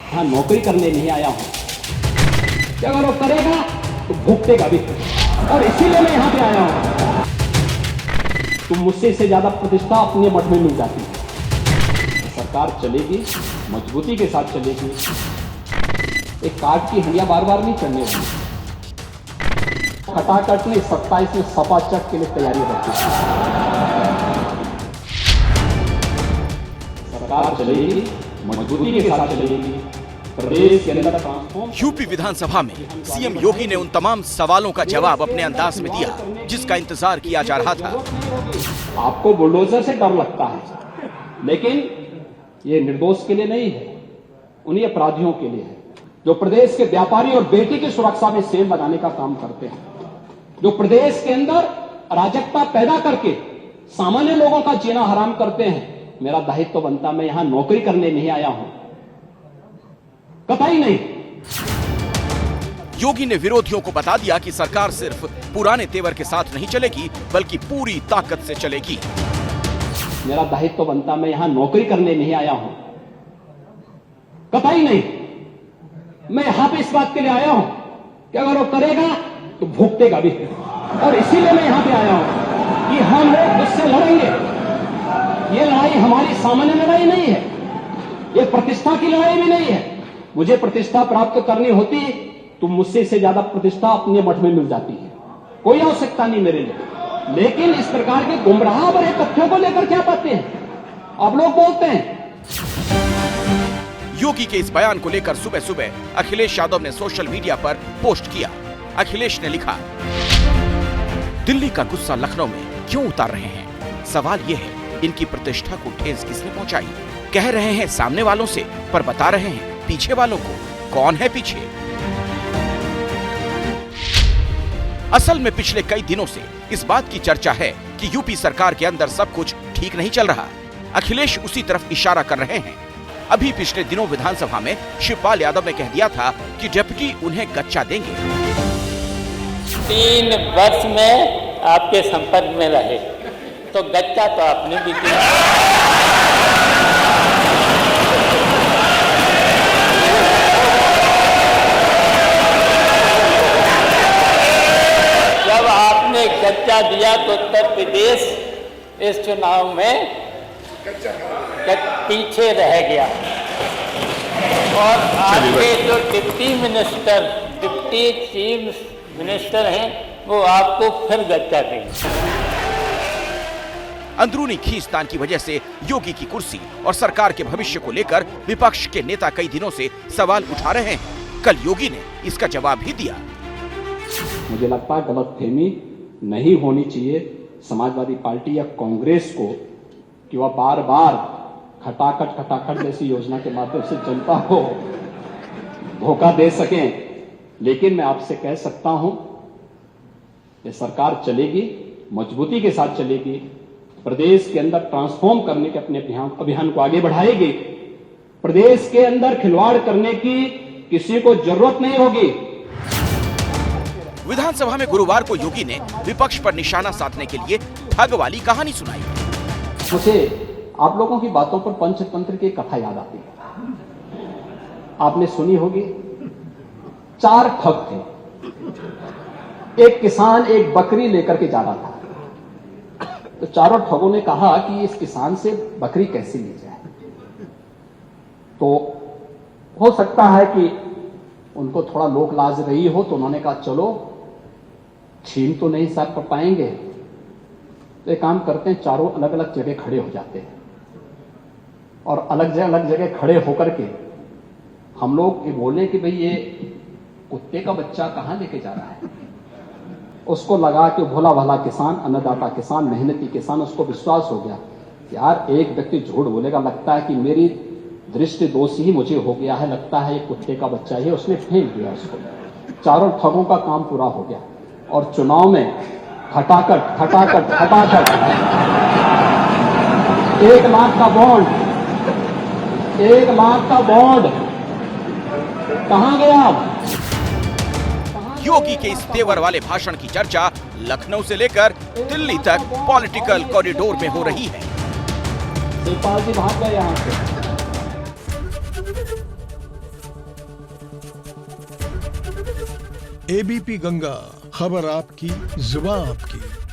यहाँ नौकरी करने नहीं आया हूँ कि अगर वो करेगा तो भुगतेगा भी, और इसीलिए मैं यहाँ पे आया हूँ। तो मुझसे इससे ज्यादा प्रतिष्ठा अपने मठ में मिल जाती है। सरकार चलेगी, मजबूती के साथ चलेगी। एक काट की हंडिया बार बार नहीं चढ़ने वाली। खटाखट ने 27 में सपा चट के लिए तैयारी रखी। सरकार चलेगी, मजबूती के साथ चलेगी। प्रदेश के अंदर ट्रांसफॉर्म। यूपी विधानसभा में सीएम योगी ने उन तमाम सवालों का जवाब अपने अंदाज में दिया जिसका इंतजार किया जा रहा था। आपको बुलडोजर से डर लगता है, लेकिन ये निर्दोष के लिए नहीं है, उन्हीं अपराधियों के लिए है जो प्रदेश के व्यापारी और बेटी की सुरक्षा में सेल लगाने का काम करते हैं, जो प्रदेश के अंदर अराजकता पैदा करके सामान्य लोगों का जीना हराम करते हैं। मेरा दायित्व तो बनता, मैं यहां नौकरी करने नहीं आया हूं, कतई नहीं। योगी ने विरोधियों को बता दिया कि सरकार सिर्फ पुराने तेवर के साथ नहीं चलेगी बल्कि पूरी ताकत से चलेगी। मेरा दायित्व तो बनता, मैं यहां नौकरी करने नहीं आया हूं, कतई नहीं। मैं यहां पे इस बात के लिए आया हूं कि अगर वो करेगा तो भुगतेगा भी, और इसीलिए मैं यहां पे आया हूं कि हम लोग उससे लड़ेंगे। ये लड़ाई हमारी सामान्य लड़ाई नहीं है, ये प्रतिष्ठा की लड़ाई भी नहीं है। मुझे प्रतिष्ठा प्राप्त करनी होती तो मुझसे इससे ज्यादा प्रतिष्ठा अपने मठ में मिल जाती है, कोई आवश्यकता नहीं मेरे लिए। लेकिन इस प्रकार के गुमराह भरे तथ्यों को लेकर क्या पाते हैं आप लोग बोलते हैं। योगी के इस बयान को लेकर सुबह सुबह अखिलेश यादव ने सोशल मीडिया पर पोस्ट किया। अखिलेश ने लिखा, दिल्ली का गुस्सा लखनऊ में क्यों उतार रहे हैं? सवाल यह है, इनकी प्रतिष्ठा को ठेस किसने पहुंचाई? कह रहे हैं सामने वालों से, पर बता रहे हैं पीछे वालों को। कौन है पीछे? असल में पिछले कई दिनों से इस बात की चर्चा है कि यूपी सरकार के अंदर सब कुछ ठीक नहीं चल रहा। अखिलेश उसी तरफ इशारा कर रहे हैं। अभी पिछले दिनों विधानसभा में शिवपाल यादव ने कह दिया था कि डिप्टी उन्हें गच्चा देंगे। 3 वर्ष में आपके संपर्क में रहे तो गच्चा तो आपने भी दिया। जब आपने गच्चा दिया तो उत्तर प्रदेश इस चुनाव में पीछे रह गया, और आपके जो डिप्टी चीफ मिनिस्टर हैं वो आपको फिर गच्चा देंगे। अंदरूनी खींचतान की वजह से योगी की कुर्सी और सरकार के भविष्य को लेकर विपक्ष के नेता कई दिनों से सवाल उठा रहे हैं। कल योगी ने इसका जवाब भी दिया। मुझे लगता है गलतफहमी नहीं होनी चाहिए समाजवादी पार्टी या कांग्रेस को कि वह बार बार खटाखट जैसी योजना के माध्यम से जनता को धोखा दे सकें। लेकिन मैं आपसे कह सकता हूं कि सरकार चलेगी, मजबूती के साथ चलेगी। प्रदेश के अंदर ट्रांसफॉर्म करने के अपने अभियान को आगे बढ़ाएगी। प्रदेश के अंदर खिलवाड़ करने की किसी को जरूरत नहीं होगी। विधानसभा में गुरुवार को योगी ने विपक्ष पर निशाना साधने के लिए ठग वाली कहानी सुनाई। मुझे आप लोगों की बातों पर पंचतंत्र की कथा याद आती है, आपने सुनी होगी। 4 ठग थे। एक किसान एक बकरी लेकर के जा रहा था, तो चारों ठगों ने कहा कि इस किसान से बकरी कैसे ली जाए। तो हो सकता है कि उनको थोड़ा लोक लाज रही हो, तो उन्होंने कहा चलो छीन तो नहीं साथ कर पाएंगे, तो एक काम करते हैं, चारों अलग अलग जगह खड़े हो जाते हैं और अलग जगह खड़े होकर के हम लोग ये बोले कि भाई ये कुत्ते का बच्चा कहां लेके जा रहा है। उसको लगा कि भोला भाला किसान, अन्नदाता किसान, मेहनती किसान, उसको विश्वास हो गया यार एक व्यक्ति झूठ बोलेगा, लगता है कि मेरी दृष्टि दोष ही मुझे हो गया है, लगता है ये कुत्ते का बच्चा है। उसने फेंक दिया उसको। चारों ठगों का काम पूरा हो गया और चुनाव में खटाखट 1 लाख का बॉन्ड, 1 लाख का बॉन्ड कहां गया? योगी के इस तेवर वाले भाषण की चर्चा लखनऊ से लेकर दिल्ली तक पॉलिटिकल कॉरिडोर में हो रही है। शिवपाल जी भाग गए यहां से। एबीपी गंगा, खबर आपकी, जुबान आपकी।